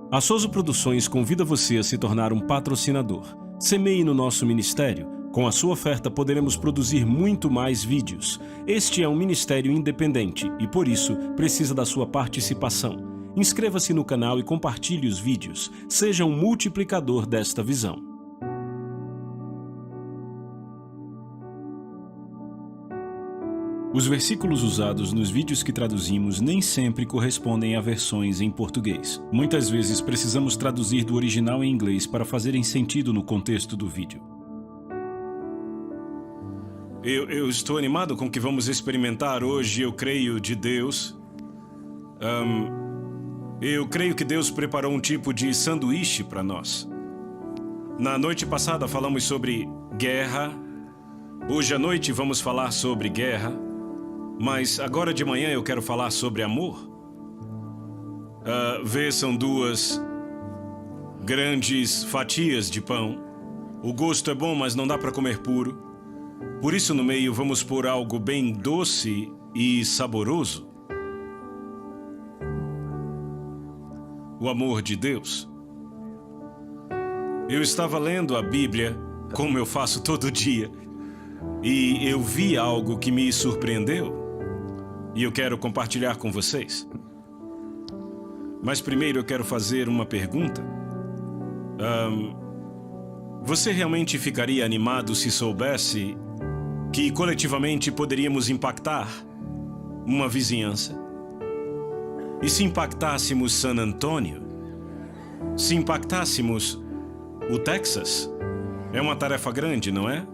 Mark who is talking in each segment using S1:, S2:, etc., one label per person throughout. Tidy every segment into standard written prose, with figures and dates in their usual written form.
S1: A Souza Produções convida você a se tornar um patrocinador. Semeie no nosso ministério. Com a sua oferta poderemos produzir muito mais vídeos. Este é um ministério independente e, por isso, precisa da sua participação. Inscreva-se no canal e compartilhe os vídeos. Seja um multiplicador desta visão. Os versículos usados nos vídeos que traduzimos nem sempre correspondem a versões em português. Muitas vezes precisamos traduzir do original em inglês para fazerem sentido no contexto do vídeo. Eu estou animado com o que vamos experimentar hoje, eu creio, de Deus. Eu creio que Deus preparou um tipo de sanduíche para nós. Na noite passada falamos sobre guerra. Hoje à noite vamos falar sobre guerra. Mas agora de manhã eu quero falar sobre amor. São duas grandes fatias de pão. O gosto é bom, mas não dá para comer puro. Por isso no meio vamos pôr algo bem doce e saboroso. O amor de Deus. Eu estava lendo a Bíblia, como eu faço todo dia, e eu vi algo que me surpreendeu. E eu quero compartilhar com vocês. Mas primeiro eu quero fazer uma pergunta. Você realmente ficaria animado se soubesse que coletivamente poderíamos impactar uma vizinhança? E se impactássemos San Antonio? Se impactássemos o Texas? É uma tarefa grande, não é?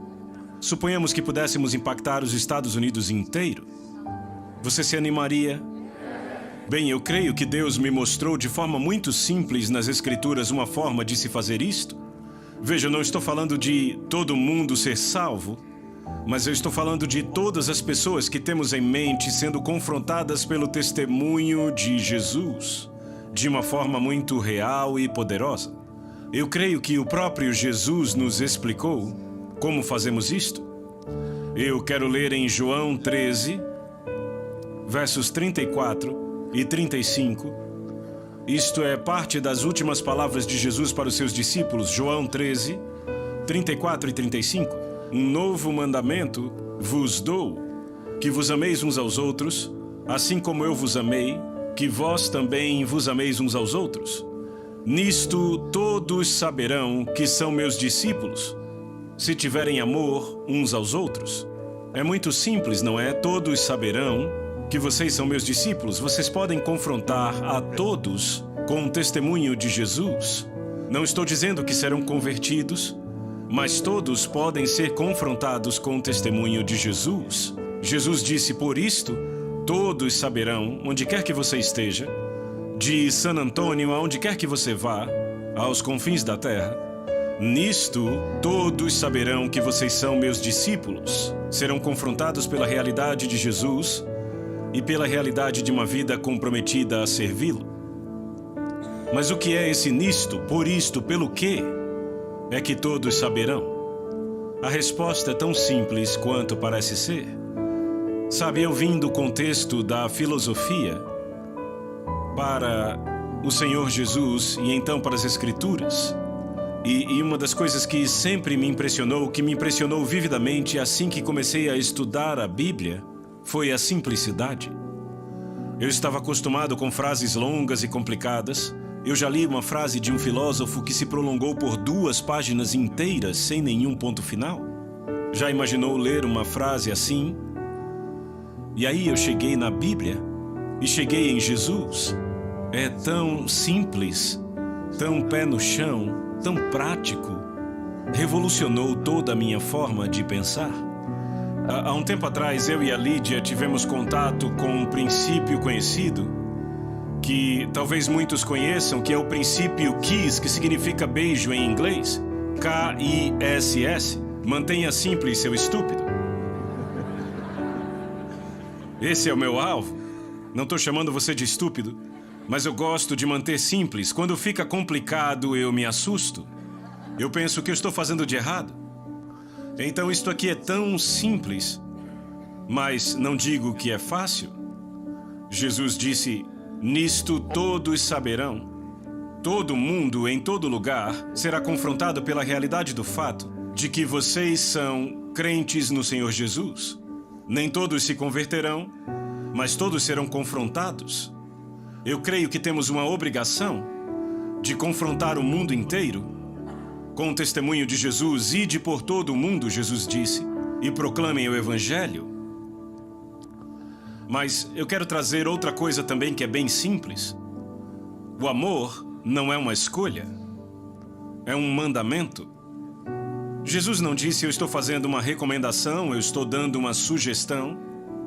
S1: Suponhamos que pudéssemos impactar os Estados Unidos inteiro. Você se animaria? Bem, eu creio que Deus me mostrou de forma muito simples nas Escrituras uma forma de se fazer isto. Veja, eu não estou falando de todo mundo ser salvo, mas eu estou falando de todas as pessoas que temos em mente sendo confrontadas pelo testemunho de Jesus, de uma forma muito real e poderosa. Eu creio que o próprio Jesus nos explicou como fazemos isto. Eu quero ler em João 13, versos 34 e 35. Isto é parte das últimas palavras de Jesus para os seus discípulos. João 13, 34 e 35. Um novo mandamento vos dou, que vos ameis uns aos outros, assim como eu vos amei, que vós também vos ameis uns aos outros. Nisto todos saberão que são meus discípulos, se tiverem amor uns aos outros. É muito simples, não é? Todos saberão que vocês são meus discípulos. Vocês podem confrontar a todos com o testemunho de Jesus. Não estou dizendo que serão convertidos, mas todos podem ser confrontados com o testemunho de Jesus. Jesus disse: por isto, todos saberão, onde quer que você esteja, de San Antonio, aonde quer que você vá, aos confins da terra, nisto todos saberão que vocês são meus discípulos. Serão confrontados pela realidade de Jesus e pela realidade de uma vida comprometida a servi-lo. Mas o que é esse nisto, por isto, pelo quê? É que todos saberão. A resposta é tão simples quanto parece ser. Sabe, eu vim do contexto da filosofia para o Senhor Jesus e então para as Escrituras. E uma das coisas que sempre me impressionou, que me impressionou vividamente assim que comecei a estudar a Bíblia, foi a simplicidade. Eu estava acostumado com frases longas e complicadas. Eu já li uma frase de um filósofo que se prolongou por 2 páginas inteiras sem nenhum ponto final. Já imaginou ler uma frase assim? E aí eu cheguei na Bíblia e cheguei em Jesus. É tão simples, tão pé no chão, tão prático. Revolucionou toda a minha forma de pensar. Há um tempo atrás, eu e a Lídia tivemos contato com um princípio conhecido, que talvez muitos conheçam, que é o princípio KISS, que significa beijo em inglês. K-I-S-S. Mantenha simples, seu estúpido. Esse é o meu alvo. Não estou chamando você de estúpido, mas eu gosto de manter simples. Quando fica complicado, eu me assusto. Eu penso o que eu estou fazendo de errado. Então isto aqui é tão simples, mas não digo que é fácil. Jesus disse: nisto todos saberão Todo mundo, em todo lugar, será confrontado pela realidade do fato de que vocês são crentes no Senhor Jesus. Nem todos se converterão, mas todos serão confrontados. Eu creio que temos uma obrigação de confrontar o mundo inteiro com o testemunho de Jesus. Ide por todo o mundo, Jesus disse, e proclamem o Evangelho. Mas eu quero trazer outra coisa também que é bem simples. O amor não é uma escolha, é um mandamento. Jesus não disse: eu estou fazendo uma recomendação, eu estou dando uma sugestão,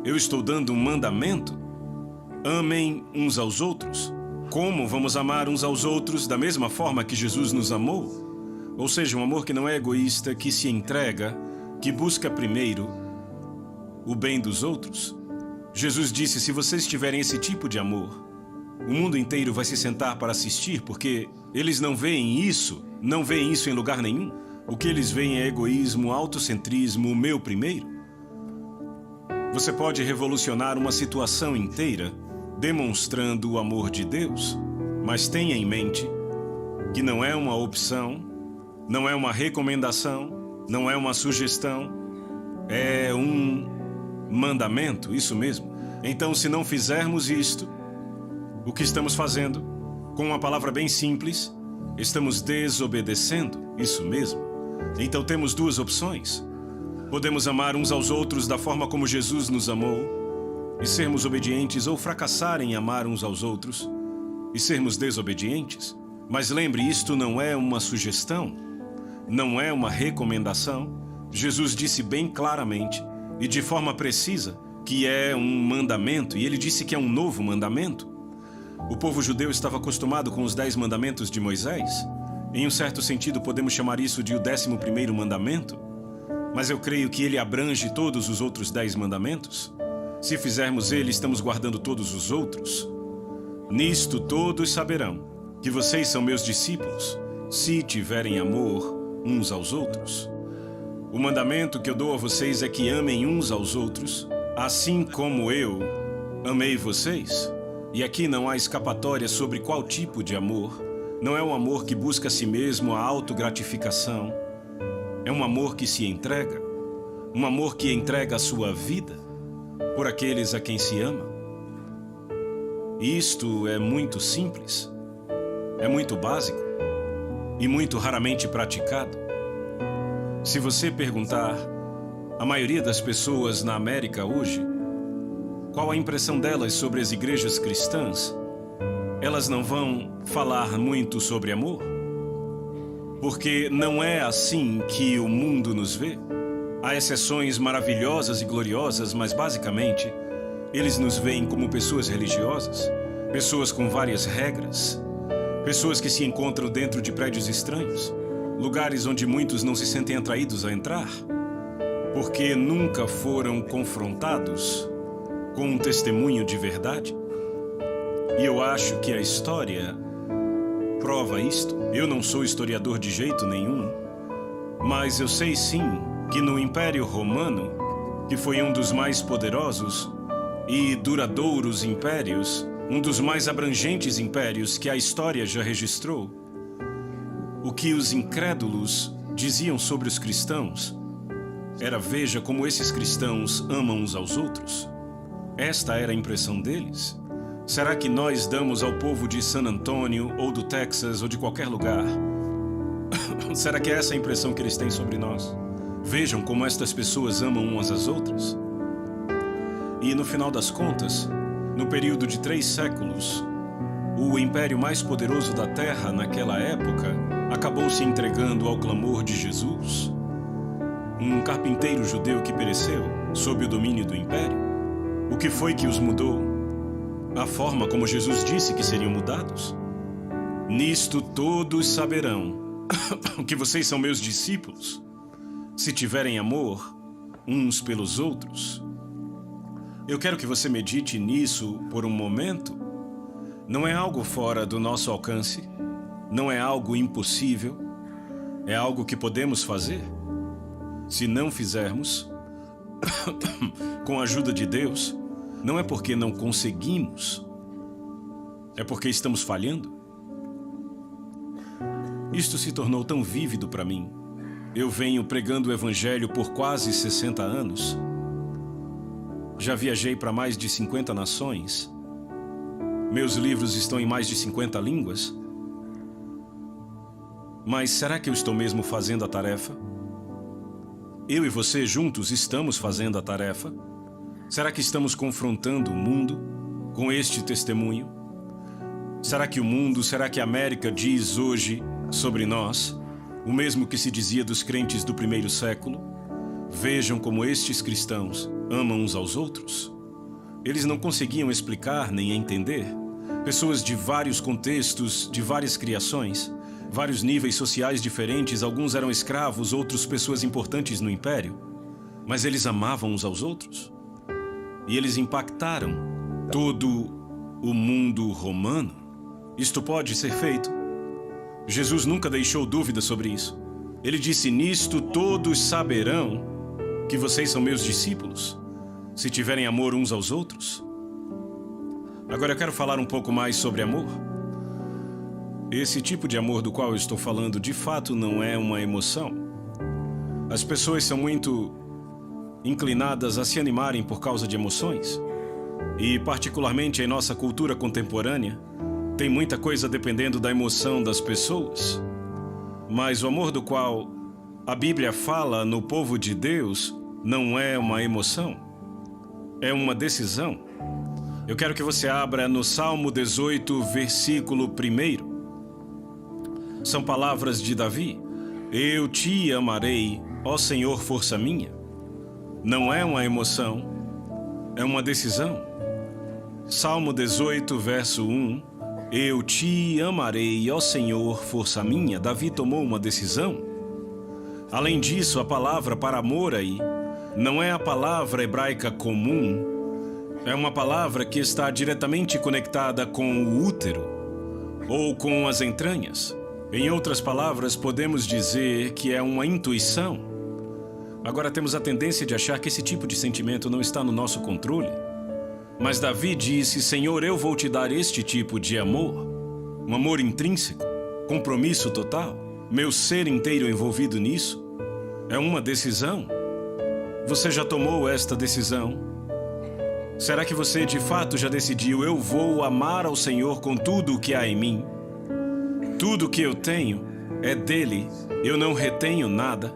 S1: eu estou dando um mandamento. Amem uns aos outros. Como vamos amar uns aos outros da mesma forma que Jesus nos amou? Ou seja, um amor que não é egoísta, que se entrega, que busca primeiro o bem dos outros. Jesus disse: se vocês tiverem esse tipo de amor, o mundo inteiro vai se sentar para assistir, porque eles não veem isso em lugar nenhum. O que eles veem é egoísmo, autocentrismo, o meu primeiro. Você pode revolucionar uma situação inteira demonstrando o amor de Deus, mas tenha em mente que não é uma opção, não é uma recomendação, não é uma sugestão, é um mandamento, isso mesmo. Então, se não fizermos isto, o que estamos fazendo, com uma palavra bem simples, estamos desobedecendo, isso mesmo. Então temos duas opções. Podemos amar uns aos outros da forma como Jesus nos amou e sermos obedientes, ou fracassar em amar uns aos outros e sermos desobedientes. Mas lembre, isto não é uma sugestão, não é uma recomendação. Jesus disse bem claramente e de forma precisa que é um mandamento, e ele disse que é um novo mandamento. O povo judeu estava acostumado com os 10 mandamentos de Moisés. Em um certo sentido, podemos chamar isso de o 11º mandamento, mas eu creio que ele abrange todos os outros 10 mandamentos. Se fizermos ele, estamos guardando todos os outros. Nisto todos saberão que vocês são meus discípulos, se tiverem amor uns aos outros. O mandamento que eu dou a vocês é que amem uns aos outros, assim como eu amei vocês. E aqui não há escapatória sobre qual tipo de amor. Não é um amor que busca a si mesmo, a autogratificação. É um amor que se entrega. Um amor que entrega a sua vida por aqueles a quem se ama. Isto é muito simples, é muito básico e muito raramente praticado. Se você perguntar à maioria das pessoas na América hoje qual a impressão delas sobre as igrejas cristãs, elas não vão falar muito sobre amor, porque não é assim que o mundo nos vê. Há exceções maravilhosas e gloriosas, mas basicamente eles nos veem como pessoas religiosas, pessoas com várias regras, pessoas que se encontram dentro de prédios estranhos, lugares onde muitos não se sentem atraídos a entrar, porque nunca foram confrontados com um testemunho de verdade. E eu acho que a história prova isto. Eu não sou historiador de jeito nenhum, mas eu sei sim que no Império Romano, que foi um dos mais poderosos e duradouros impérios, um dos mais abrangentes impérios que a história já registrou, o que os incrédulos diziam sobre os cristãos era: veja como esses cristãos amam uns aos outros. Esta era a impressão deles. Será que nós damos ao povo de San Antônio, ou do Texas, ou de qualquer lugar? Será que é essa a impressão que eles têm sobre nós? Vejam como estas pessoas amam umas às outras. E no final das contas, no período de 3 séculos, o império mais poderoso da Terra naquela época acabou se entregando ao clamor de Jesus. Um carpinteiro judeu que pereceu sob o domínio do império. O que foi que os mudou? A forma como Jesus disse que seriam mudados. Nisto todos saberão que vocês são meus discípulos, se tiverem amor uns pelos outros. Eu quero que você medite nisso por um momento. Não é algo fora do nosso alcance, não é algo impossível, é algo que podemos fazer. Se não fizermos, com a ajuda de Deus, não é porque não conseguimos, é porque estamos falhando. Isto se tornou tão vívido para mim. Eu venho pregando o Evangelho por quase 60 anos. Já viajei para mais de 50 nações. Meus livros estão em mais de 50 línguas. Mas será que eu estou mesmo fazendo a tarefa? Eu e você juntos estamos fazendo a tarefa? Será que estamos confrontando o mundo com este testemunho? Será que o mundo, será que a América diz hoje sobre nós o mesmo que se dizia dos crentes do primeiro século? Vejam como estes cristãos amam uns aos outros. Eles não conseguiam explicar nem entender. Pessoas de vários contextos, de várias criações, vários níveis sociais diferentes, alguns eram escravos, outros pessoas importantes no império. Mas eles amavam uns aos outros. E eles impactaram todo o mundo romano. Isto pode ser feito. Jesus nunca deixou dúvida sobre isso. Ele disse: nisto todos saberão que vocês são meus discípulos, se tiverem amor uns aos outros. Agora eu quero falar um pouco mais sobre amor. Esse tipo de amor do qual eu estou falando, de fato, não é uma emoção. As pessoas são muito inclinadas a se animarem por causa de emoções. E, particularmente em nossa cultura contemporânea, tem muita coisa dependendo da emoção das pessoas. Mas o amor do qual a Bíblia fala no povo de Deus não é uma emoção, é uma decisão. Eu quero que você abra no Salmo 18, versículo 1. São palavras de Davi. Eu te amarei, ó Senhor, força minha. Não é uma emoção, é uma decisão. Salmo 18, verso 1. Eu te amarei, ó Senhor, força minha. Davi tomou uma decisão. Além disso, a palavra para amor aí não é a palavra hebraica comum. É uma palavra que está diretamente conectada com o útero ou com as entranhas. Em outras palavras, podemos dizer que é uma intuição. Agora temos a tendência de achar que esse tipo de sentimento não está no nosso controle. Mas Davi disse: Senhor, eu vou te dar este tipo de amor. Um amor intrínseco, compromisso total, meu ser inteiro envolvido nisso. É uma decisão. Você já tomou esta decisão? Será que você de fato já decidiu: eu vou amar ao Senhor com tudo o que há em mim? Tudo o que eu tenho é dele, eu não retenho nada.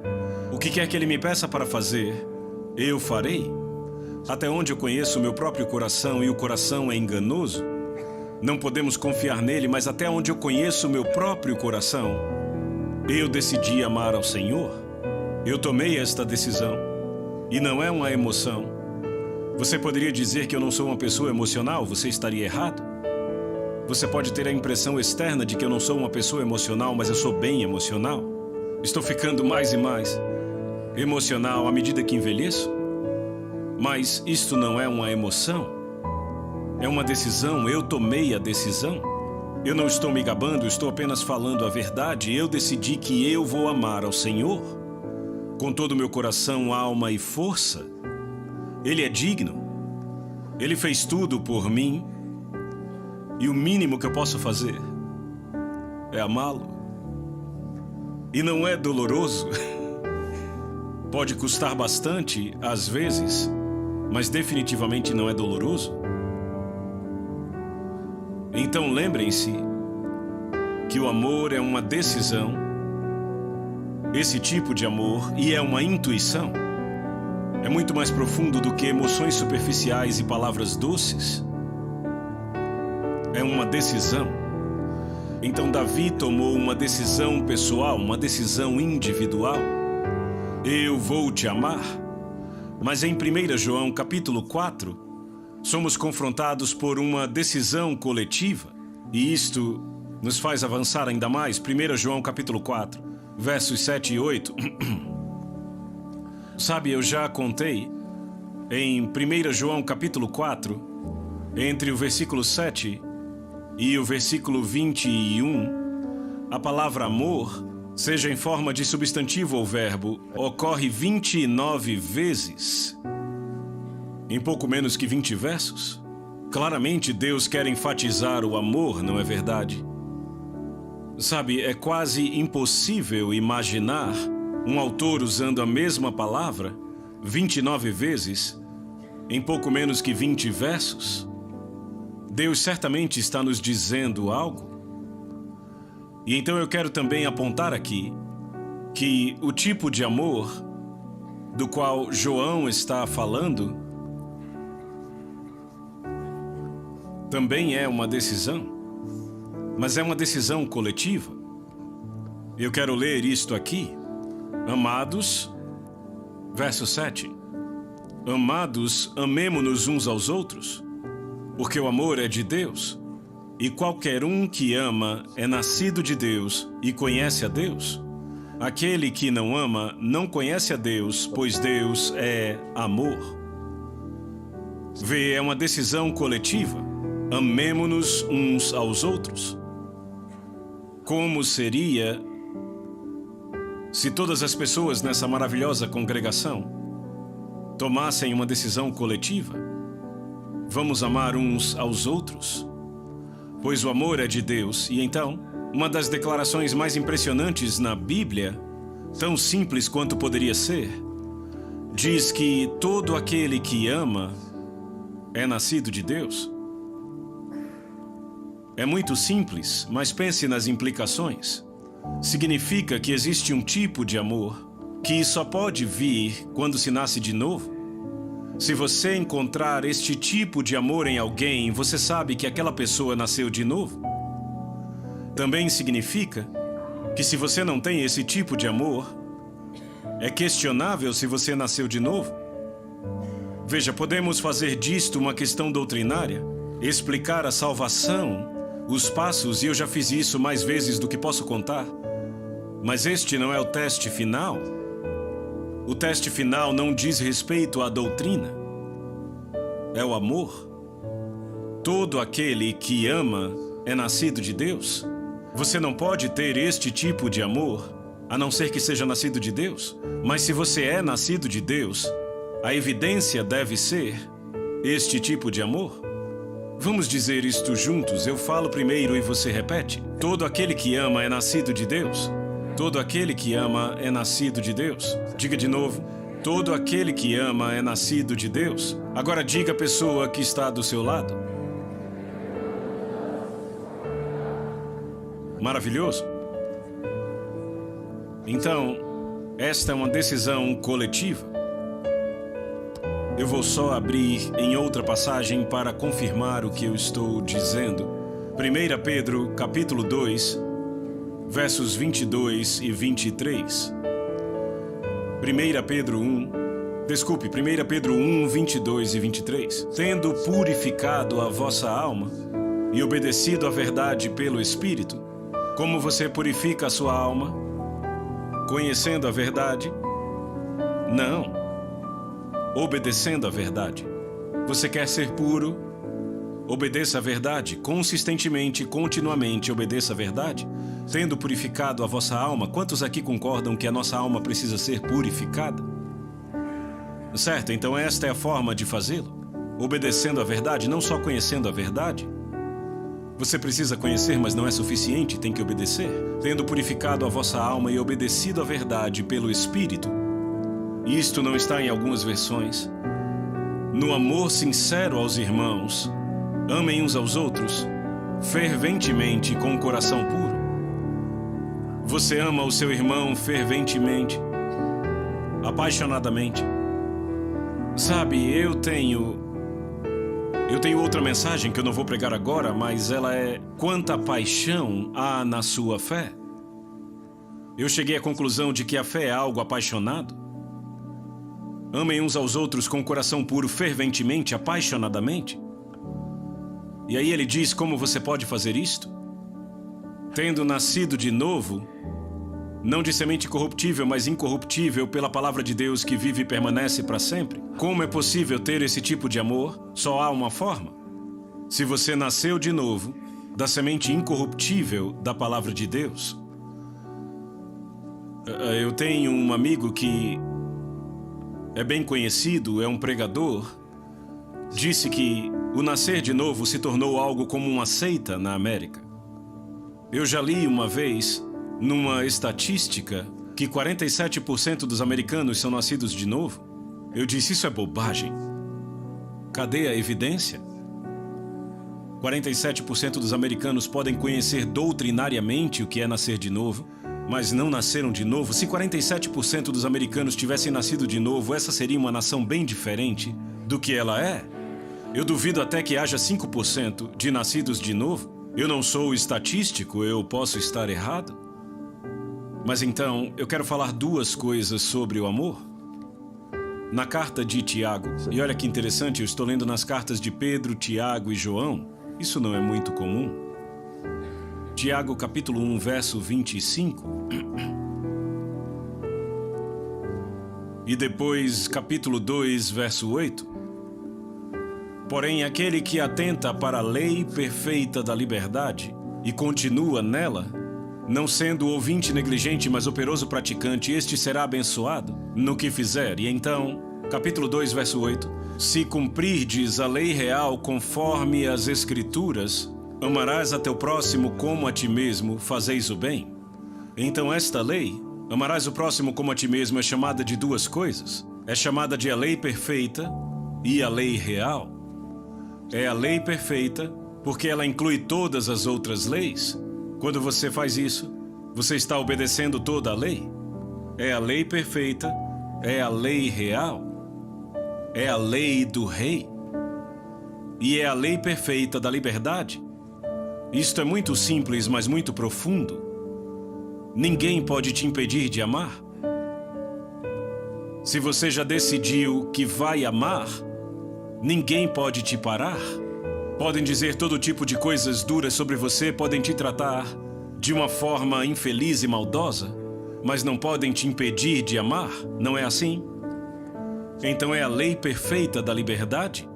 S1: O que quer que ele me peça para fazer, eu farei. Até onde eu conheço o meu próprio coração, e o coração é enganoso, não podemos confiar nele, mas até onde eu conheço o meu próprio coração, eu decidi amar ao Senhor. Eu tomei esta decisão, e não é uma emoção. Você poderia dizer que eu não sou uma pessoa emocional, você estaria errado. Você pode ter a impressão externa de que eu não sou uma pessoa emocional, mas eu sou bem emocional. Estou ficando mais e mais emocional à medida que envelheço. Mas isto não é uma emoção, é uma decisão. Eu tomei a decisão. Eu não estou me gabando, estou apenas falando a verdade. Eu decidi que eu vou amar ao Senhor com todo o meu coração, alma e força. Ele é digno. Ele fez tudo por mim. E o mínimo que eu posso fazer é amá-lo. E não é doloroso. Pode custar bastante, às vezes, mas definitivamente não é doloroso. Então lembrem-se que o amor é uma decisão, esse tipo de amor, e é uma intuição. É muito mais profundo do que emoções superficiais e palavras doces. É uma decisão. Então Davi tomou uma decisão pessoal, uma decisão individual. Eu vou te amar. Mas em 1 João capítulo 4, somos confrontados por uma decisão coletiva. E isto nos faz avançar ainda mais. 1 João capítulo 4, versos 7 e 8. Sabe, eu já contei em 1 João capítulo 4, entre o versículo 7 e o versículo 21, a palavra amor, seja em forma de substantivo ou verbo, ocorre 29 vezes, em pouco menos que 20 versos. Claramente Deus quer enfatizar o amor, não é verdade? Sabe, é quase impossível imaginar um autor usando a mesma palavra 29 vezes em pouco menos que 20 versos. Deus certamente está nos dizendo algo. E então eu quero também apontar aqui que o tipo de amor do qual João está falando também é uma decisão, mas é uma decisão coletiva. Eu quero ler isto aqui. Amados, verso 7. Amados, amemo-nos uns aos outros, porque o amor é de Deus, e qualquer um que ama é nascido de Deus e conhece a Deus. Aquele que não ama não conhece a Deus, pois Deus é amor. Vê, é uma decisão coletiva. Amemo-nos uns aos outros. Como seria se todas as pessoas nessa maravilhosa congregação tomassem uma decisão coletiva? Vamos amar uns aos outros, pois o amor é de Deus. E então, uma das declarações mais impressionantes na Bíblia, tão simples quanto poderia ser, diz que todo aquele que ama é nascido de Deus. É muito simples, mas pense nas implicações. Significa que existe um tipo de amor que só pode vir quando se nasce de novo. Se você encontrar este tipo de amor em alguém, você sabe que aquela pessoa nasceu de novo. Também significa que se você não tem esse tipo de amor, é questionável se você nasceu de novo. Veja, podemos fazer disto uma questão doutrinária, explicar a salvação, os passos, e eu já fiz isso mais vezes do que posso contar. Mas este não é o teste final. O teste final não diz respeito à doutrina. É o amor. Todo aquele que ama é nascido de Deus. Você não pode ter este tipo de amor, a não ser que seja nascido de Deus. Mas se você é nascido de Deus, a evidência deve ser este tipo de amor. Vamos dizer isto juntos. Eu falo primeiro e você repete. Todo aquele que ama é nascido de Deus. Todo aquele que ama é nascido de Deus. Diga de novo. Todo aquele que ama é nascido de Deus. Agora diga à pessoa que está do seu lado. Maravilhoso. Então, esta é uma decisão coletiva. Eu vou só abrir em outra passagem para confirmar o que eu estou dizendo. 1 Pedro, capítulo 2, versos 22 e 23. 1 Pedro 1, 22 e 23. Tendo purificado a vossa alma e obedecido à verdade pelo Espírito. Como você purifica a sua alma? Conhecendo a verdade? Não. Obedecendo a verdade. Você quer ser puro? Obedeça a verdade. Consistentemente, continuamente, obedeça a verdade. Tendo purificado a vossa alma. Quantos aqui concordam que a nossa alma precisa ser purificada? Certo, então esta é a forma de fazê-lo. Obedecendo a verdade, não só conhecendo a verdade. Você precisa conhecer, mas não é suficiente, tem que obedecer. Tendo purificado a vossa alma e obedecido a verdade pelo Espírito. Isto não está em algumas versões. No amor sincero aos irmãos, amem uns aos outros, ferventemente com o coração puro. Você ama o seu irmão ferventemente, apaixonadamente. Sabe, eu tenho outra mensagem que eu não vou pregar agora, mas ela é: quanta paixão há na sua fé? Eu cheguei à conclusão de que a fé é algo apaixonado. Amem uns aos outros com o coração puro, ferventemente, apaixonadamente. E aí ele diz como você pode fazer isto? Tendo nascido de novo, não de semente corruptível, mas incorruptível pela palavra de Deus que vive e permanece para sempre. Como é possível ter esse tipo de amor? Só há uma forma. Se você nasceu de novo, da semente incorruptível da palavra de Deus. Eu tenho um amigo que é bem conhecido, é um pregador. Disse que o nascer de novo se tornou algo como uma seita na América. Eu já li uma vez, numa estatística, que 47% dos americanos são nascidos de novo. Eu disse, isso é bobagem. Cadê a evidência? 47% dos americanos podem conhecer doutrinariamente o que é nascer de novo, mas não nasceram de novo. Se 47% dos americanos tivessem nascido de novo, essa seria uma nação bem diferente do que ela é. Eu duvido até que haja 5% de nascidos de novo. Eu não sou estatístico, eu posso estar errado. Mas então, eu quero falar duas coisas sobre o amor. Na carta de Tiago, e olha que interessante, eu estou lendo nas cartas de Pedro, Tiago e João. Isso não é muito comum. Tiago, capítulo 1, verso 25. E depois, capítulo 2, verso 8. Porém, aquele que atenta para a lei perfeita da liberdade e continua nela, não sendo ouvinte negligente, mas operoso praticante, este será abençoado no que fizer. E então, capítulo 2, verso 8. Se cumprirdes a lei real conforme as Escrituras, amarás a teu próximo como a ti mesmo, fazeis o bem. Então esta lei, amarás o próximo como a ti mesmo, é chamada de duas coisas. É chamada de a lei perfeita e a lei real. É a lei perfeita porque ela inclui todas as outras leis. Quando você faz isso, você está obedecendo toda a lei. É a lei perfeita, é a lei real. É a lei do rei. E é a lei perfeita da liberdade. Isto é muito simples, mas muito profundo. Ninguém pode te impedir de amar. Se você já decidiu que vai amar, ninguém pode te parar. Podem dizer todo tipo de coisas duras sobre você, podem te tratar de uma forma infeliz e maldosa, mas não podem te impedir de amar, não é assim? Então é a lei perfeita da liberdade.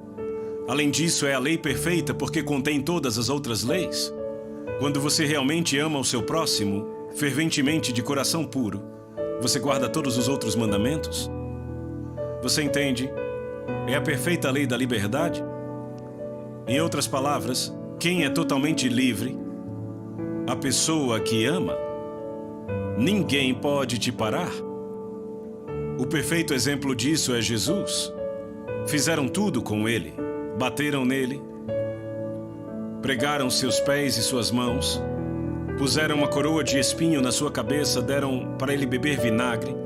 S1: Além disso, é a lei perfeita porque contém todas as outras leis. Quando você realmente ama o seu próximo, ferventemente de coração puro, você guarda todos os outros mandamentos. Você entende? É a perfeita lei da liberdade. Em outras palavras, quem é totalmente livre? A pessoa que ama. Ninguém pode te parar. O perfeito exemplo disso é Jesus. Fizeram tudo com ele. Bateram nele. Pregaram seus pés e suas mãos. Puseram uma coroa de espinho na sua cabeça, deram para ele beber vinagre.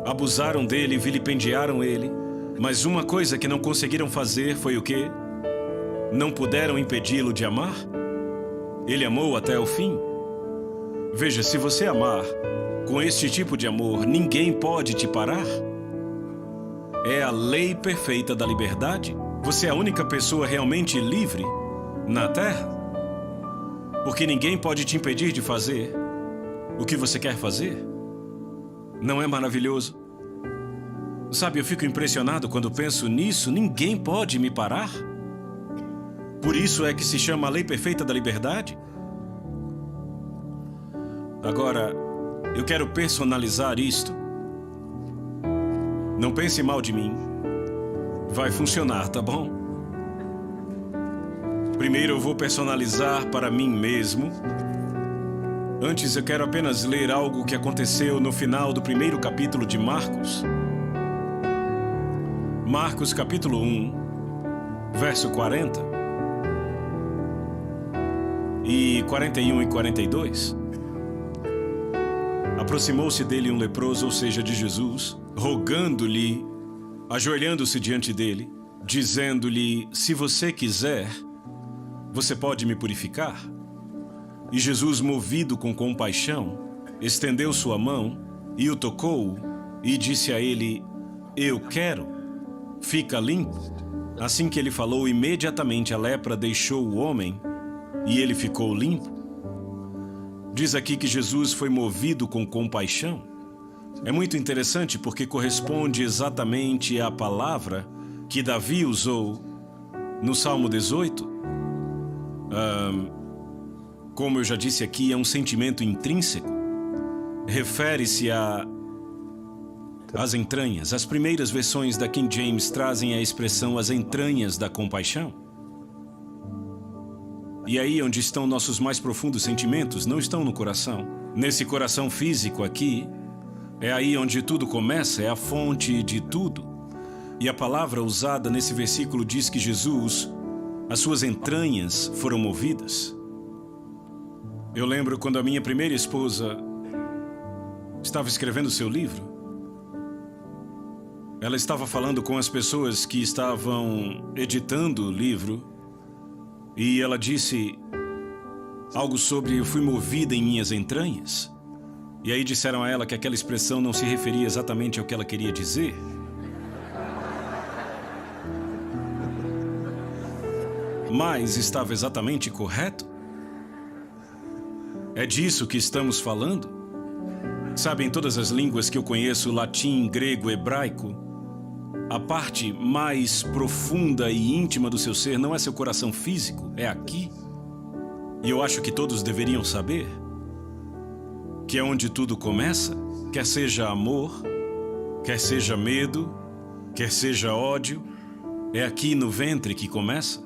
S1: Abusaram dele, vilipendiaram ele. Mas uma coisa que não conseguiram fazer foi o quê? Não puderam impedi-lo de amar? Ele amou até o fim. Veja, se você amar com este tipo de amor, ninguém pode te parar. É a lei perfeita da liberdade. Você é a única pessoa realmente livre na Terra. Porque ninguém pode te impedir de fazer o que você quer fazer. Não é maravilhoso? Sabe, eu fico impressionado quando penso nisso. Ninguém pode me parar. Por isso é que se chama a lei perfeita da liberdade. Agora, eu quero personalizar isto. Não pense mal de mim. Vai funcionar, tá bom? Primeiro eu vou personalizar para mim mesmo. Antes eu quero apenas ler algo que aconteceu no final do primeiro capítulo de Marcos. Marcos capítulo 1, verso 40. E 41 e 42. Aproximou-se dele um leproso, ou seja, de Jesus, rogando-lhe, ajoelhando-se diante dele, dizendo-lhe, se você quiser, você pode me purificar? E Jesus, movido com compaixão, estendeu sua mão e o tocou e disse a ele, eu quero, fica limpo. Assim que ele falou, imediatamente a lepra deixou o homem e ele ficou limpo. Diz aqui que Jesus foi movido com compaixão. É muito interessante porque corresponde exatamente à palavra que Davi usou no Salmo 18. Como eu já disse aqui, é um sentimento intrínseco. Refere-se às entranhas. As primeiras versões da King James trazem a expressão as entranhas da compaixão. E aí onde estão nossos mais profundos sentimentos, não estão no coração. Nesse coração físico aqui, é aí onde tudo começa, é a fonte de tudo. E a palavra usada nesse versículo diz que Jesus, as suas entranhas foram movidas. Eu lembro quando a minha primeira esposa estava escrevendo seu livro. Ela estava falando com as pessoas que estavam editando o livro e ela disse algo sobre eu fui movida em minhas entranhas. E aí disseram a ela que aquela expressão não se referia exatamente ao que ela queria dizer. Mas estava exatamente correto? É disso que estamos falando? Sabe, em todas as línguas que eu conheço, latim, grego, hebraico, a parte mais profunda e íntima do seu ser não é seu coração físico, é aqui. E eu acho que todos deveriam saber que é onde tudo começa, quer seja amor, quer seja medo, quer seja ódio, é aqui no ventre que começa.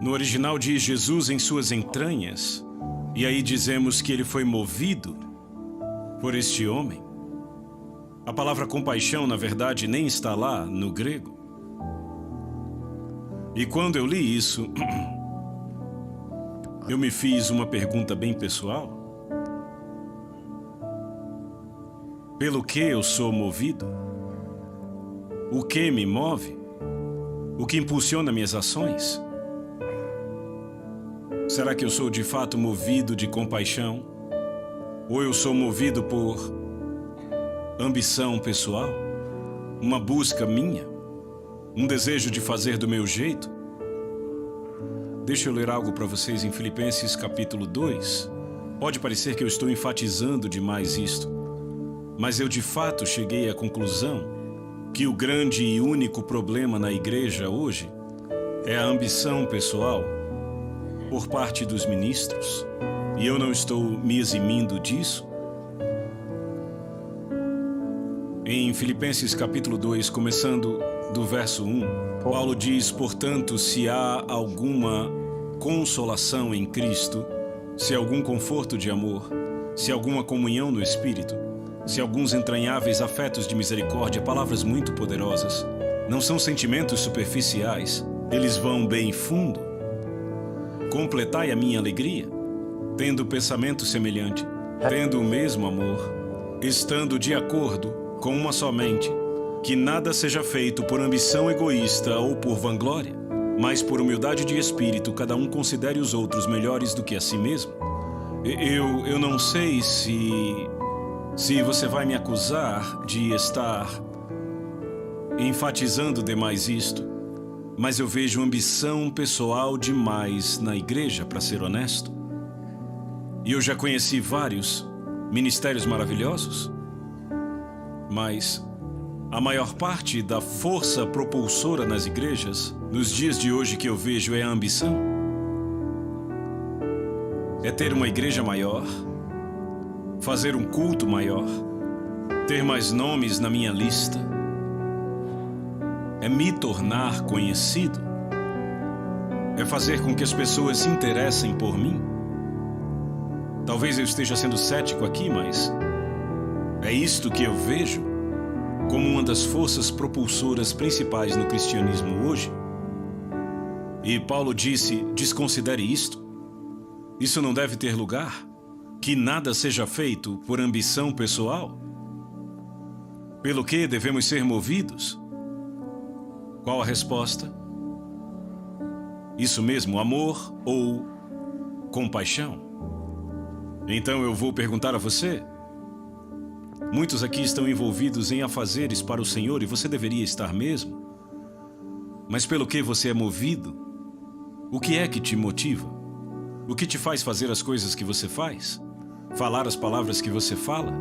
S1: No original diz Jesus em suas entranhas, e aí dizemos que ele foi movido por este homem. A palavra compaixão, na verdade, nem está lá no grego. E quando eu li isso, eu me fiz uma pergunta bem pessoal. Pelo que eu sou movido? O que me move? O que impulsiona minhas ações? Será que eu sou de fato movido de compaixão? Ou eu sou movido por ambição pessoal? Uma busca minha? Um desejo de fazer do meu jeito? Deixa eu ler algo para vocês em Filipenses capítulo 2. Pode parecer que eu estou enfatizando demais isto, mas eu de fato cheguei à conclusão que o grande e único problema na igreja hoje é a ambição pessoal por parte dos ministros, e eu não estou me eximindo disso. Em Filipenses capítulo 2, começando do verso 1, Paulo diz: portanto, se há alguma consolação em Cristo, se algum conforto de amor, se alguma comunhão no Espírito, se alguns entranháveis afetos de misericórdia, palavras muito poderosas, não são sentimentos superficiais, eles vão bem fundo. Completai a minha alegria, tendo pensamento semelhante, tendo o mesmo amor, estando de acordo com uma só mente, que nada seja feito por ambição egoísta ou por vanglória, mas por humildade de espírito, cada um considere os outros melhores do que a si mesmo. Eu não sei se você vai me acusar de estar enfatizando demais isto, mas eu vejo ambição pessoal demais na igreja, para ser honesto. E eu já conheci vários ministérios maravilhosos, mas a maior parte da força propulsora nas igrejas, nos dias de hoje, que eu vejo é a ambição. É ter uma igreja maior, fazer um culto maior, ter mais nomes na minha lista, é me tornar conhecido, é fazer com que as pessoas se interessem por mim. Talvez eu esteja sendo cético aqui, mas é isto que eu vejo como uma das forças propulsoras principais no cristianismo hoje. E Paulo disse: desconsidere isto. Isso não deve ter lugar. Que nada seja feito por ambição pessoal. Pelo que devemos ser movidos? Qual a resposta? Isso mesmo, amor ou compaixão. Então eu vou perguntar a você. Muitos aqui estão envolvidos em afazeres para o Senhor, e você deveria estar mesmo. Mas pelo que você é movido? O que é que te motiva? O que te faz fazer as coisas que você faz? Falar as palavras que você fala?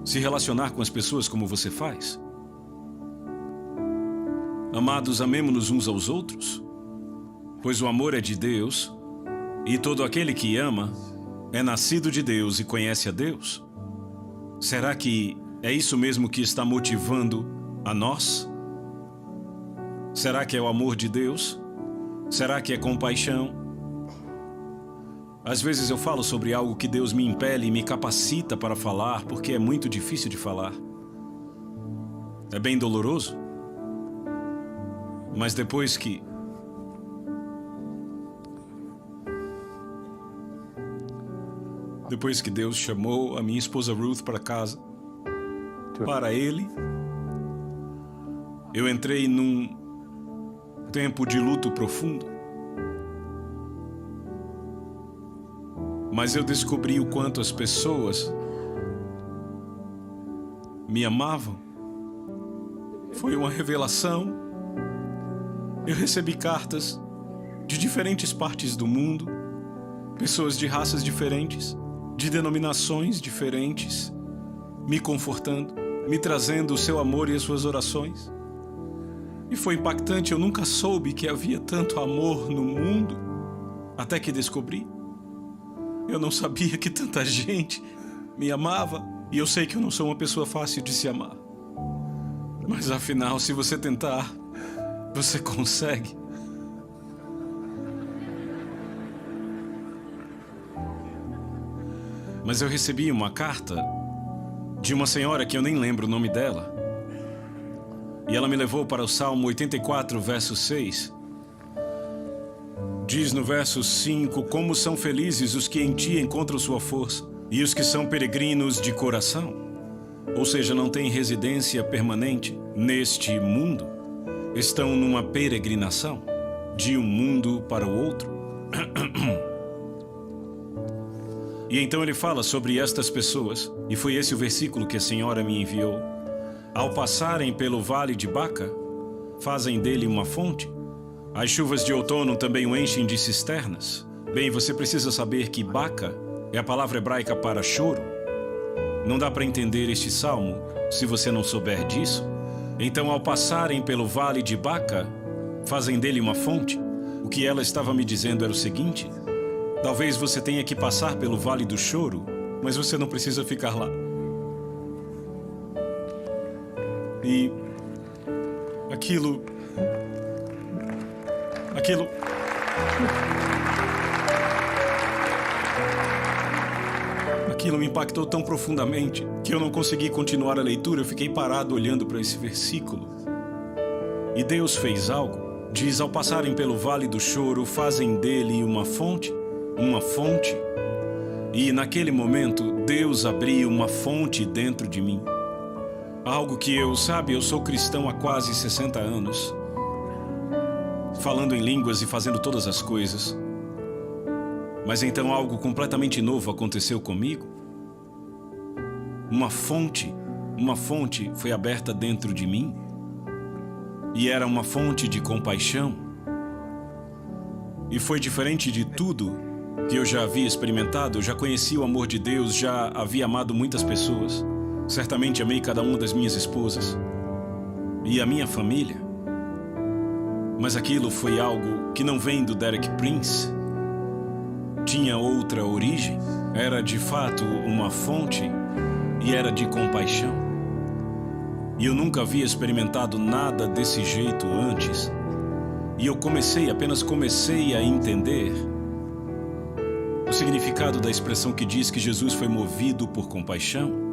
S1: Se relacionar com as pessoas como você faz? Amados, amemo-nos uns aos outros, pois o amor é de Deus, e todo aquele que ama é nascido de Deus e conhece a Deus. Será que é isso mesmo que está motivando a nós? Será que é o amor de Deus? Será que é compaixão? Às vezes eu falo sobre algo que Deus me impele e me capacita para falar, porque é muito difícil de falar. É bem doloroso. Mas depois que Deus chamou a minha esposa Ruth para casa, para Ele, eu entrei num tempo de luto profundo. Mas eu descobri o quanto as pessoas me amavam. Foi uma revelação. Eu recebi cartas de diferentes partes do mundo, pessoas de raças diferentes, de denominações diferentes, me confortando, me trazendo o seu amor e as suas orações. E foi impactante, eu nunca soube que havia tanto amor no mundo, até que descobri. Eu não sabia que tanta gente me amava, e eu sei que eu não sou uma pessoa fácil de se amar. Mas afinal, se você tentar, você consegue. Mas eu recebi uma carta de uma senhora que eu nem lembro o nome dela. E ela me levou para o Salmo 84, verso 6. Diz no verso 5, como são felizes os que em ti encontram sua força, e os que são peregrinos de coração, ou seja, não têm residência permanente neste mundo, estão numa peregrinação de um mundo para o outro. E então ele fala sobre estas pessoas, e foi esse o versículo que a senhora me enviou. Ao passarem pelo vale de Baca, fazem dele uma fonte. As chuvas de outono também o enchem de cisternas. Bem, você precisa saber que Baca é a palavra hebraica para choro. Não dá para entender este salmo se você não souber disso. Então, ao passarem pelo vale de Baca, fazem dele uma fonte. O que ela estava me dizendo era o seguinte: talvez você tenha que passar pelo vale do choro, mas você não precisa ficar lá. E aquilo me impactou tão profundamente que eu não consegui continuar a leitura. Eu fiquei parado olhando para esse versículo. E Deus fez algo. Diz, ao passarem pelo vale do choro, fazem dele uma fonte. Uma fonte. E naquele momento, Deus abriu uma fonte dentro de mim. Algo que eu sou cristão há quase 60 anos. Falando em línguas e fazendo todas as coisas. Mas então algo completamente novo aconteceu comigo. Uma fonte foi aberta dentro de mim. E era uma fonte de compaixão. E foi diferente de tudo que eu já havia experimentado. Eu já conhecia o amor de Deus, já havia amado muitas pessoas. Certamente amei cada uma das minhas esposas e a minha família. Mas aquilo foi algo que não vem do Derek Prince. Tinha outra origem. Era de fato uma fonte e era de compaixão. E eu nunca havia experimentado nada desse jeito antes. E eu apenas comecei a entender o significado da expressão que diz que Jesus foi movido por compaixão.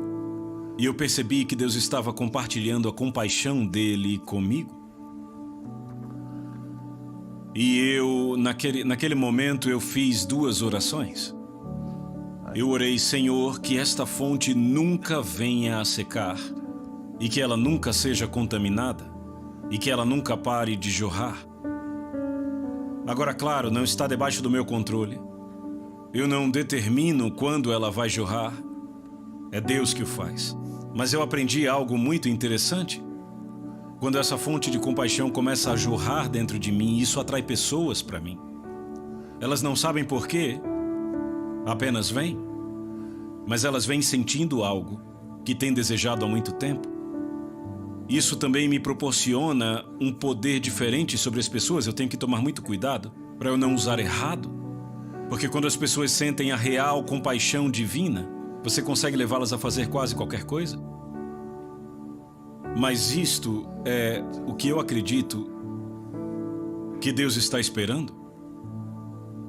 S1: E eu percebi que Deus estava compartilhando a compaixão dele comigo. E naquele momento, eu fiz 2 orações. Eu orei, Senhor, que esta fonte nunca venha a secar, e que ela nunca seja contaminada, e que ela nunca pare de jorrar. Agora, claro, não está debaixo do meu controle. Eu não determino quando ela vai jorrar. É Deus que o faz. Mas eu aprendi algo muito interessante. Quando essa fonte de compaixão começa a jorrar dentro de mim, isso atrai pessoas para mim. Elas não sabem por quê, apenas vêm. Mas elas vêm sentindo algo que têm desejado há muito tempo. Isso também me proporciona um poder diferente sobre as pessoas. Eu tenho que tomar muito cuidado para eu não usar errado. Porque quando as pessoas sentem a real compaixão divina, você consegue levá-las a fazer quase qualquer coisa. Mas isto é o que eu acredito que Deus está esperando.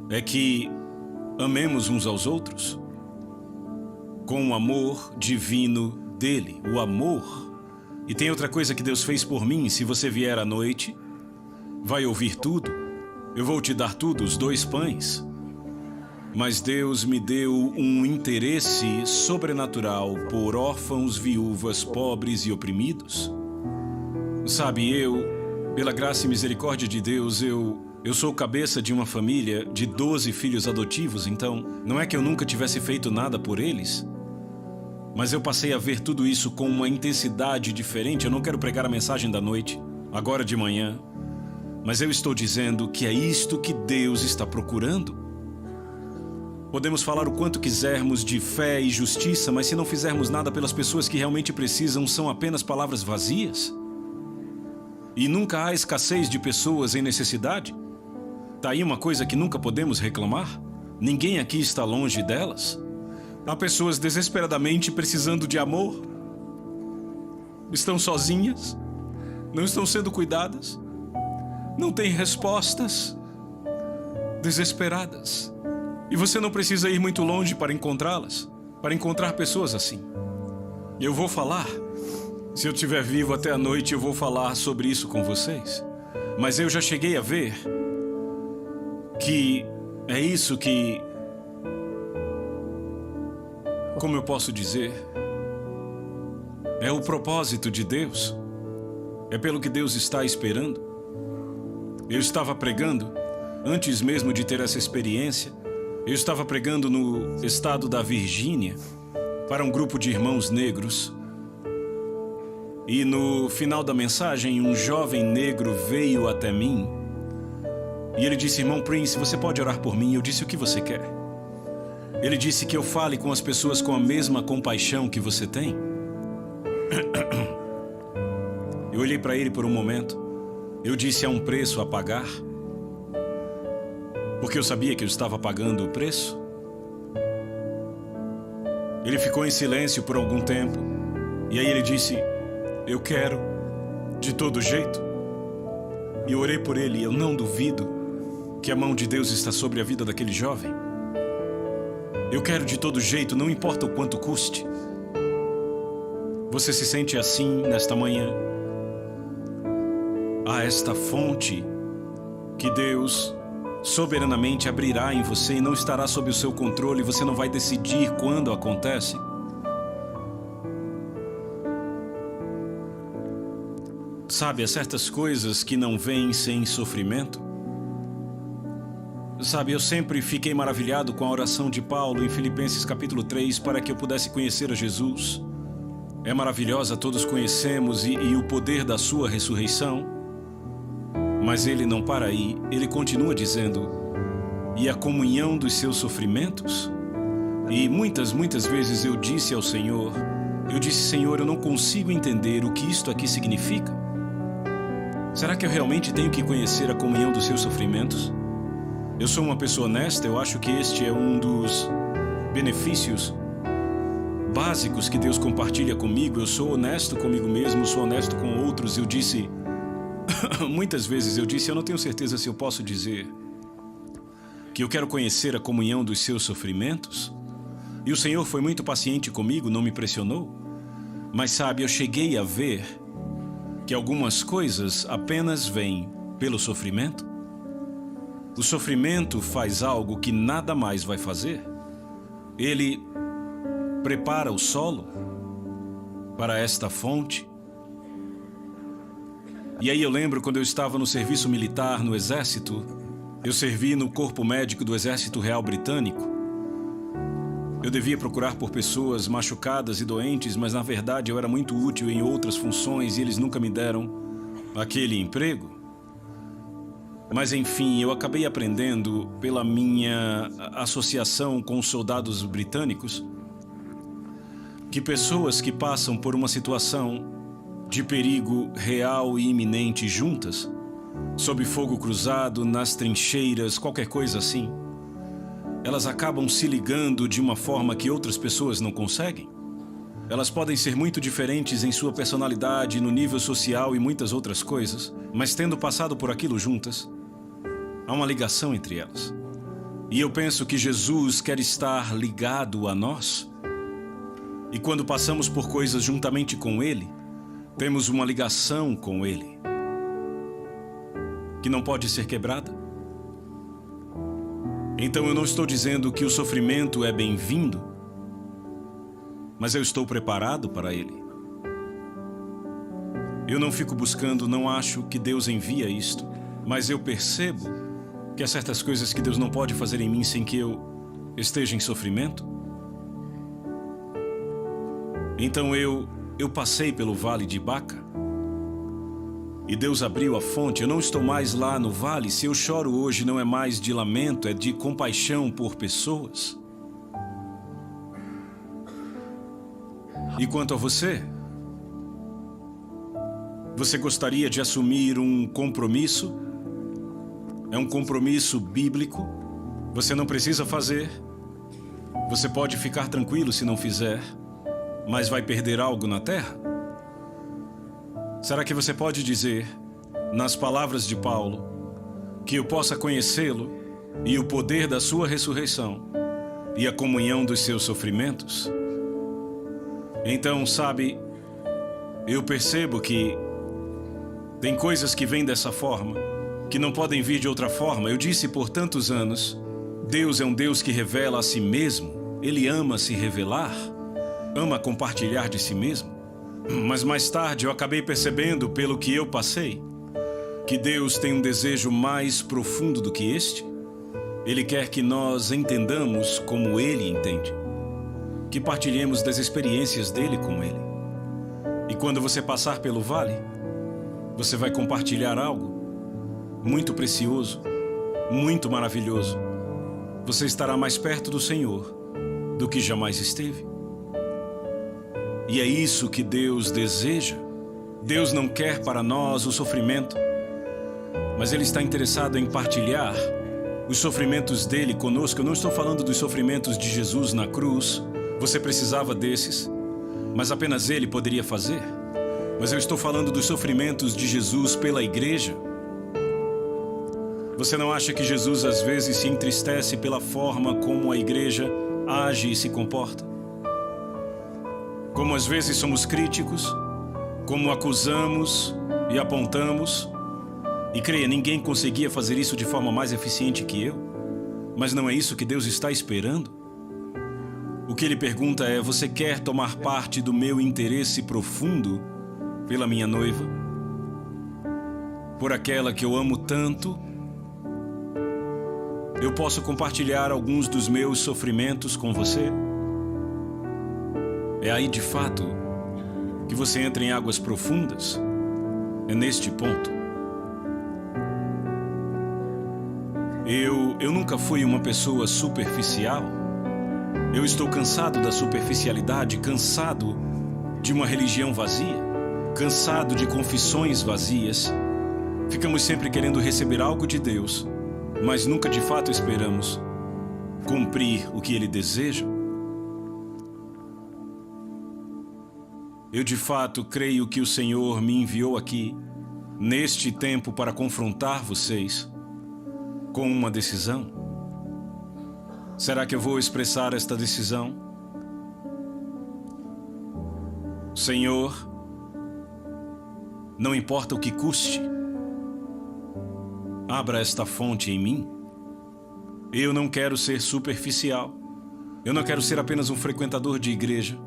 S1: É que amemos uns aos outros com o amor divino dele, o amor. E tem outra coisa que Deus fez por mim: se você vier à noite, vai ouvir tudo. Eu vou te dar tudo, os 2 pães. Mas Deus me deu um interesse sobrenatural por órfãos, viúvas, pobres e oprimidos. Sabe, pela graça e misericórdia de Deus, eu sou cabeça de uma família de 12 filhos adotivos, então não é que eu nunca tivesse feito nada por eles, mas eu passei a ver tudo isso com uma intensidade diferente. Eu não quero pregar a mensagem da noite, agora de manhã, mas eu estou dizendo que é isto que Deus está procurando. Podemos falar o quanto quisermos de fé e justiça, mas se não fizermos nada pelas pessoas que realmente precisam, são apenas palavras vazias. E nunca há escassez de pessoas em necessidade. Tá aí uma coisa que nunca podemos reclamar. Ninguém aqui está longe delas. Há pessoas desesperadamente precisando de amor. Estão sozinhas. Não estão sendo cuidadas. Não têm respostas. Desesperadas. E você não precisa ir muito longe para encontrá-las, para encontrar pessoas assim. Eu vou falar. Se eu estiver vivo até a noite, eu vou falar sobre isso com vocês. Mas eu já cheguei a ver que é isso que... Como eu posso dizer? É o propósito de Deus. É pelo que Deus está esperando. Eu estava pregando, antes mesmo de ter essa experiência, eu estava pregando no estado da Virgínia para um grupo de irmãos negros. E no final da mensagem, um jovem negro veio até mim e ele disse: irmão Prince, você pode orar por mim? Eu disse: o que você quer? Ele disse que eu fale com as pessoas com a mesma compaixão que você tem. Eu olhei para ele por um momento. Eu disse: há um preço a pagar. Porque eu sabia que eu estava pagando o preço. Ele ficou em silêncio por algum tempo. E aí ele disse: eu quero, de todo jeito. E eu orei por ele, e eu não duvido que a mão de Deus está sobre a vida daquele jovem. Eu quero de todo jeito, não importa o quanto custe. Você se sente assim nesta manhã? Há esta fonte que Deus soberanamente abrirá em você e não estará sob o seu controle. Você não vai decidir quando acontece. Sabe, há certas coisas que não vêm sem sofrimento. Sabe, eu sempre fiquei maravilhado com a oração de Paulo em Filipenses capítulo 3 para que eu pudesse conhecer a Jesus. É maravilhosa, todos conhecemos, e o poder da sua ressurreição. Mas ele não para aí, ele continua dizendo: e a comunhão dos seus sofrimentos? E muitas vezes eu disse ao Senhor, Senhor, eu não consigo entender o que isto aqui significa. Será que eu realmente tenho que conhecer a comunhão dos seus sofrimentos? Eu sou uma pessoa honesta, eu acho que este é um dos benefícios básicos que Deus compartilha comigo. Eu sou honesto comigo mesmo, sou honesto com outros. Eu disse, muitas vezes eu disse, eu não tenho certeza se eu posso dizer que eu quero conhecer a comunhão dos seus sofrimentos. E o Senhor foi muito paciente comigo, não me pressionou. Mas sabe, eu cheguei a ver que algumas coisas apenas vêm pelo sofrimento. O sofrimento faz algo que nada mais vai fazer. Ele prepara o solo para esta fonte. E aí eu lembro quando eu estava no serviço militar no exército, eu servi no corpo médico do Exército Real Britânico. Eu devia procurar por pessoas machucadas e doentes, mas na verdade eu era muito útil em outras funções e eles nunca me deram aquele emprego. Mas enfim, eu acabei aprendendo pela minha associação com os soldados britânicos que pessoas que passam por uma situação de perigo real e iminente juntas, sob fogo cruzado, nas trincheiras, qualquer coisa assim, elas acabam se ligando de uma forma que outras pessoas não conseguem. Elas podem ser muito diferentes em sua personalidade, no nível social e muitas outras coisas, mas tendo passado por aquilo juntas, há uma ligação entre elas. E eu penso que Jesus quer estar ligado a nós. E quando passamos por coisas juntamente com Ele, temos uma ligação com Ele, que não pode ser quebrada. Então eu não estou dizendo que o sofrimento é bem-vindo, mas eu estou preparado para ele. Eu não fico buscando, não acho que Deus envia isto, mas eu percebo que há certas coisas que Deus não pode fazer em mim sem que eu esteja em sofrimento. Então eu passei pelo vale de Baca e Deus abriu a fonte. Eu não estou mais lá no vale. Se eu choro hoje não é mais de lamento, é de compaixão por pessoas. E quanto a você? Você gostaria de assumir um compromisso? É um compromisso bíblico. Você não precisa fazer. Você pode ficar tranquilo se não fizer, mas vai perder algo na terra? Será que você pode dizer, nas palavras de Paulo, que eu possa conhecê-lo e o poder da sua ressurreição e a comunhão dos seus sofrimentos? Então, sabe, eu percebo que tem coisas que vêm dessa forma, que não podem vir de outra forma. Eu disse por tantos anos, Deus é um Deus que revela a si mesmo. Ele ama se revelar, ama compartilhar de si mesmo. Mas mais tarde eu acabei percebendo, pelo que eu passei, que Deus tem um desejo mais profundo do que este. Ele quer que nós entendamos como Ele entende, que partilhemos das experiências dele com Ele. E quando você passar pelo vale, você vai compartilhar algo muito precioso, muito maravilhoso. Você estará mais perto do Senhor do que jamais esteve. E é isso que Deus deseja. Deus não quer para nós o sofrimento, mas Ele está interessado em partilhar os sofrimentos dele conosco. Eu não estou falando dos sofrimentos de Jesus na cruz. Você precisava desses, mas apenas Ele poderia fazer. Mas eu estou falando dos sofrimentos de Jesus pela igreja. Você não acha que Jesus às vezes se entristece pela forma como a igreja age e se comporta? Como às vezes somos críticos, como acusamos e apontamos. E creia, ninguém conseguia fazer isso de forma mais eficiente que eu. Mas não é isso que Deus está esperando. O que Ele pergunta é: você quer tomar parte do meu interesse profundo pela minha noiva? Por aquela que eu amo tanto? Eu posso compartilhar alguns dos meus sofrimentos com você? É aí de fato que você entra em águas profundas. É neste ponto. Eu nunca fui uma pessoa superficial. Eu estou cansado da superficialidade, cansado de uma religião vazia, cansado de confissões vazias. Ficamos sempre querendo receber algo de Deus, mas nunca de fato esperamos cumprir o que Ele deseja. Eu de fato creio que o Senhor me enviou aqui, neste tempo, para confrontar vocês com uma decisão. Será que eu vou expressar esta decisão? Senhor, não importa o que custe, abra esta fonte em mim. Eu não quero ser superficial. Eu não quero ser apenas um frequentador de igreja.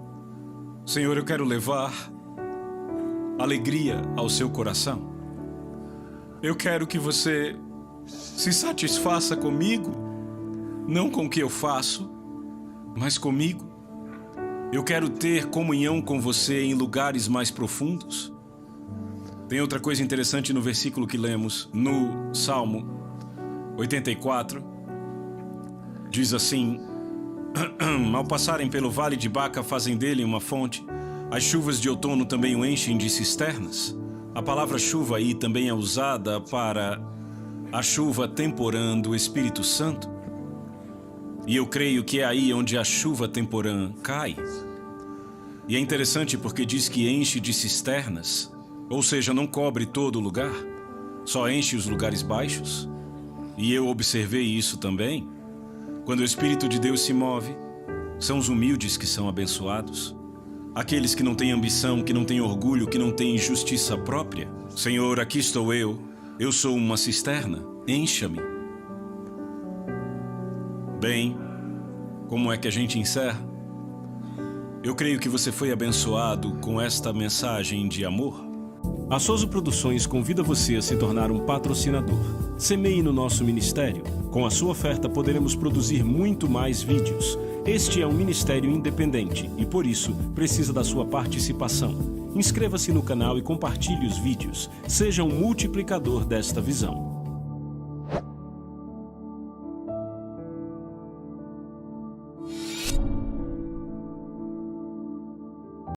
S1: Senhor, eu quero levar alegria ao seu coração. Eu quero que você se satisfaça comigo, não com o que eu faço, mas comigo. Eu quero ter comunhão com você em lugares mais profundos. Tem outra coisa interessante no versículo que lemos, no Salmo 84. Diz assim: ao passarem pelo vale de Baca, fazem dele uma fonte. As chuvas de outono também o enchem de cisternas. A palavra chuva aí também é usada para a chuva temporã do Espírito Santo. E eu creio que é aí onde a chuva temporã cai. E é interessante porque diz que enche de cisternas, ou seja, não cobre todo o lugar, só enche os lugares baixos. E eu observei isso também. Quando o Espírito de Deus se move, são os humildes que são abençoados. Aqueles que não têm ambição, que não têm orgulho, que não têm justiça própria. Senhor, aqui estou eu sou uma cisterna, encha-me. Bem, como é que a gente encerra? Eu creio que você foi abençoado com esta mensagem de amor. A Soso Produções convida você a se tornar um patrocinador. Semeie no nosso ministério. Com a sua oferta poderemos produzir muito mais vídeos. Este é um ministério independente e, por isso, precisa da sua participação. Inscreva-se no canal e compartilhe os vídeos. Seja um multiplicador desta visão.